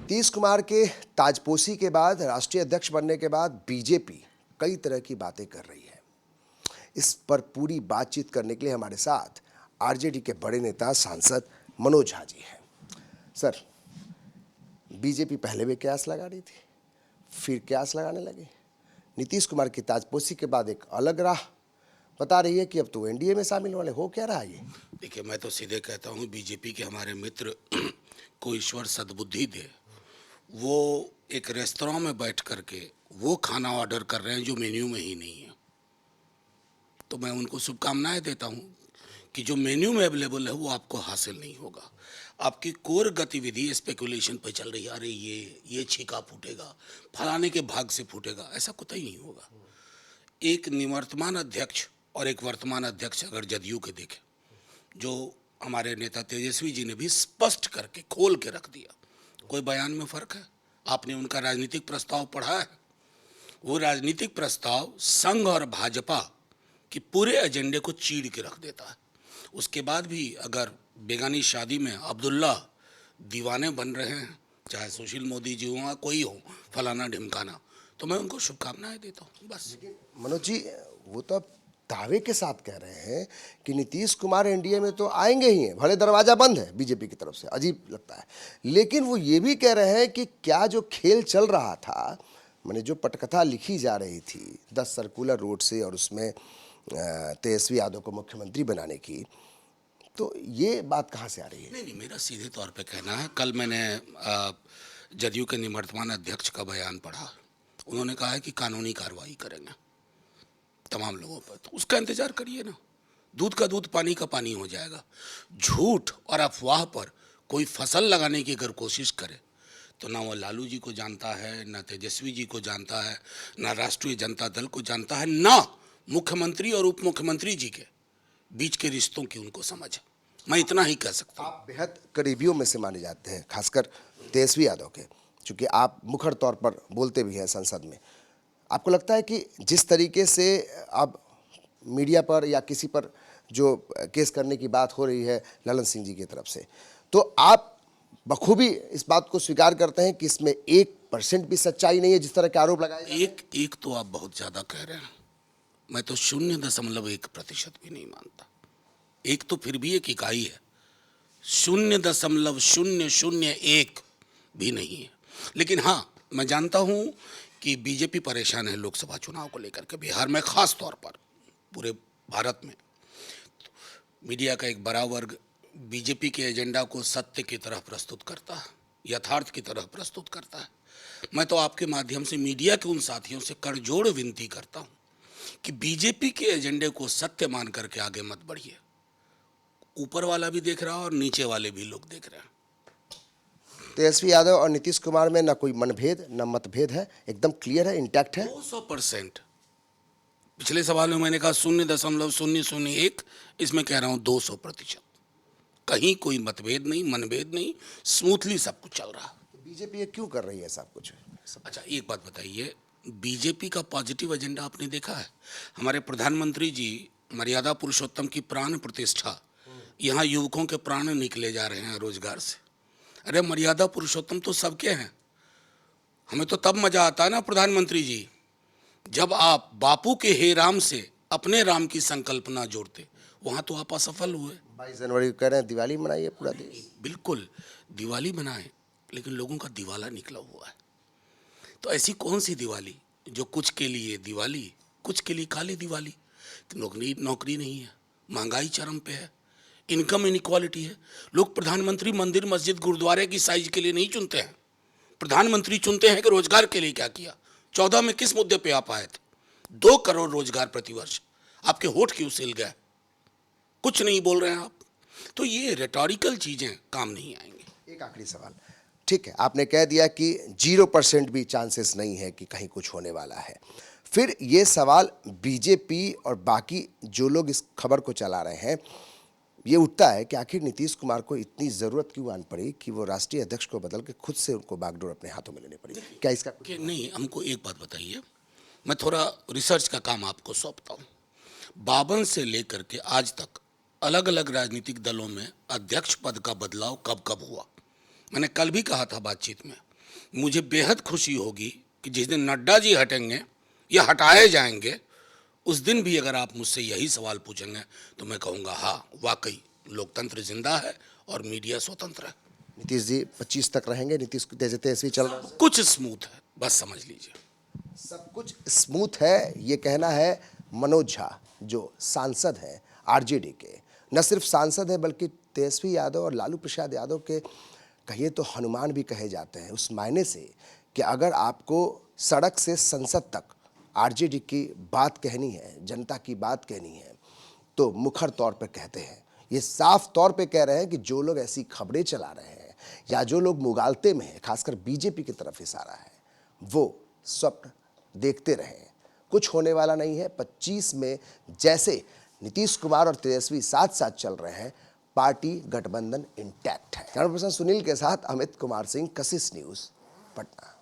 नीतीश कुमार के ताजपोशी के बाद, राष्ट्रीय अध्यक्ष बनने के बाद बीजेपी कई तरह की बातें कर रही है। इस पर पूरी बातचीत करने के लिए हमारे साथ आरजेडी के बड़े नेता सांसद मनोज झा जी हैं। सर, बीजेपी पहले भी कयास लगा रही थी, फिर कयास लगाने लगे। नीतीश कुमार की ताजपोशी के बाद एक अलग राह बता रही है कि अब तो एनडीए में शामिल होने। हो क्या रहा ये? देखिए, मैं तो सीधे कहता हूँ, बीजेपी के हमारे मित्र को ईश्वर सद्बुद्धि दे। वो एक रेस्तरां में बैठ करके वो खाना ऑर्डर कर रहे हैं जो मेन्यू में ही नहीं है। तो मैं उनको शुभकामनाएं देता हूँ कि जो मेन्यू में अवेलेबल है वो आपको हासिल नहीं होगा। आपकी कोर गतिविधि स्पेकुलेशन पे चल रही है, अरे ये छीका फूटेगा, फलाने के भाग से फूटेगा, ऐसा कुछ ही नहीं होगा। एक निवर्तमान अध्यक्ष और एक वर्तमान अध्यक्ष अगर जदयू के देखें, जो हमारे नेता तेजस्वी जी ने भी स्पष्ट करके खोल के रख दिया, कोई बयान में फर्क है? आपने उनका राजनीतिक प्रस्ताव पढ़ा है? वो राजनीतिक प्रस्ताव संघ और भाजपा की पूरे एजेंडे को चीर के रख देता है। उसके बाद भी अगर बेगानी शादी में अब्दुल्ला दीवाने बन रहे हैं, चाहे सुशील मोदी जी हो, कोई हो, फलाना ढिमकाना, तो मैं उनको शुभकामनाएं देता हूँ बस। मनोज जी, वो तो अब दावे के साथ कह रहे हैं कि नीतीश कुमार एनडीए में तो आएंगे ही हैं, भले दरवाजा बंद है बीजेपी की तरफ से, अजीब लगता है। लेकिन वो ये भी कह रहे हैं कि क्या जो खेल चल रहा था, मैंने जो पटकथा लिखी जा रही थी 10 सर्कुलर रोड से और उसमें तेजस्वी यादव को मुख्यमंत्री बनाने की, तो ये बात कहाँ से आ रही है? नहीं, मेरा सीधे तौर पे कहना है, कल मैंने जदयू के निवर्तमान अध्यक्ष का बयान पढ़ा। उन्होंने कहा है कि कानूनी कार्रवाई करेंगे तमाम लोगों पर। तो उसका इंतजार करिए ना, दूध का दूध पानी का पानी हो जाएगा। झूठ और अफवाह पर कोई फसल लगाने की अगर कोशिश करे तो ना वो लालू जी को जानता है, ना तेजस्वी जी को जानता है, ना राष्ट्रीय जनता दल को जानता है, ना मुख्यमंत्री और उप मुख्यमंत्री जी के बीच के रिश्तों की उनको समझ है। मैं इतना ही कह सकता हूँ। आप बेहद करीबियों में से माने जाते हैं, खासकर तेजस्वी यादव के, क्योंकि आप मुखर तौर पर बोलते भी हैं संसद में। आपको लगता है कि जिस तरीके से अब मीडिया पर या किसी पर जो केस करने की बात हो रही है ललन सिंह जी की तरफ से, तो आप बखूबी इस बात को स्वीकार करते हैं कि इसमें 1% भी सच्चाई नहीं है जिस तरह के आरोप लगाए जा रहे हैं? एक तो आप बहुत ज़्यादा कह रहे हैं, मैं तो 0.1% भी नहीं मानता। एक तो फिर भी एक इकाई है, 0.001 भी नहीं है। लेकिन हाँ, मैं जानता हूँ कि बीजेपी परेशान है लोकसभा चुनाव को लेकर के, बिहार में खास तौर पर, पूरे भारत में। मीडिया का एक बड़ा वर्ग बीजेपी के एजेंडा को सत्य की तरह प्रस्तुत करता है, यथार्थ की तरह प्रस्तुत करता है। मैं तो आपके माध्यम से मीडिया के उन साथियों से करजोड़ विनती करता हूँ कि बीजेपी के एजेंडे को सत्य मान करके आगे मत बढ़िए। ऊपर वाला भी देख रहा है और नीचे वाले भी लोग देख रहे हैं। तेजस्वी यादव और नीतीश कुमार में ना कोई मनभेद न मतभेद है, एकदम क्लियर है, इंटैक्ट है। 200%। पिछले सवाल में मैंने कहा 0.001, इसमें कह रहा हूँ 200%। कहीं कोई मतभेद नहीं, मनभेद नहीं, स्मूथली सब कुछ चल रहा है। बीजेपी ये क्यों कर रही है सब कुछ? अच्छा, एक बात बताइए, बीजेपी का पॉजिटिव एजेंडा आपने देखा है? हमारे प्रधानमंत्री जी मर्यादा पुरुषोत्तम की प्राण प्रतिष्ठा, यहाँ युवकों के प्राण निकले जा रहे हैं रोजगार से। अरे मर्यादा पुरुषोत्तम तो सबके हैं। हमें तो तब मजा आता है ना प्रधानमंत्री जी, जब आप बापू के हे राम से अपने राम की संकल्पना जोड़ते। वहाँ तो आप असफल हुए। 22 जनवरी को कह रहे हैं दिवाली मनाइए पूरा देश। बिल्कुल, दिवाली मनाएं, लेकिन लोगों का दिवाला निकला हुआ है। तो ऐसी कौन सी दिवाली जो कुछ के लिए दिवाली, कुछ के लिए काली दिवाली? नौकरी नहीं है, महंगाई चरम पे है, इनकम इनइक्वालिटी है। लोग प्रधानमंत्री मंदिर मस्जिद गुरुद्वारे की साइज के लिए नहीं चुनते हैं, प्रधानमंत्री चुनते हैं कि रोजगार के लिए क्या किया। 14 में किस मुद्दे पे आप आए थे? 2 करोड़ रोजगार प्रतिवर्ष। आपके होठ क्यों सिल गए? कुछ नहीं बोल रहे हैं आप। तो ये रेटोरिकल चीजें काम नहीं आएंगी। एक आखिरी सवाल, ठीक है, आपने कह दिया कि 0% भी चांसेस नहीं है कि कहीं कुछ होने वाला है। फिर ये सवाल बीजेपी और बाकी जो लोग इस खबर को चला रहे हैं, ये उठता है कि आखिर नीतीश कुमार को इतनी ज़रूरत क्यों आन पड़ी कि वो राष्ट्रीय अध्यक्ष को बदल के खुद से उनको बागडोर अपने हाथों में लेनी पड़ी? क्या इसका कि नहीं? हमको एक बात बताइए, मैं थोड़ा रिसर्च का काम आपको सौंपता हूँ। 52 से लेकर के आज तक अलग अलग राजनीतिक दलों में अध्यक्ष पद का बदलाव कब कब हुआ? मैंने कल भी कहा था बातचीत में मुझे बेहद खुशी होगी कि जिस दिन नड्डा जी हटेंगे या हटाए जाएंगे, उस दिन भी अगर आप मुझसे यही सवाल पूछेंगे तो मैं कहूँगा हाँ, वाकई लोकतंत्र जिंदा है और मीडिया स्वतंत्र है। नीतीश जी 25 तक रहेंगे? नीतीश जैसे तेजस्वी चल रहा है, कुछ स्मूथ है, बस समझ लीजिए। सब कुछ स्मूथ है, ये कहना है मनोज झा जो सांसद हैं आरजेडी के। न सिर्फ सांसद है बल्कि तेजस्वी यादव और लालू प्रसाद यादव के कहिए तो हनुमान भी कहे जाते हैं, उस मायने से कि अगर आपको सड़क से संसद तक आरजेडी की बात कहनी है, जनता की बात कहनी है, तो मुखर तौर पर कहते हैं। ये साफ तौर पे कह रहे हैं कि जो लोग ऐसी खबरें चला रहे हैं या जो लोग मुगालते में हैं, खासकर बीजेपी की तरफ इशारा है, वो स्वप्न देखते रहें, कुछ होने वाला नहीं है। 25 में जैसे नीतीश कुमार और तेजस्वी साथ साथ चल रहे हैं, पार्टी गठबंधन इंटैक्ट है। कैमरा पर्सन सुनील के साथ अमित कुमार सिंह, कशिश न्यूज़, पटना।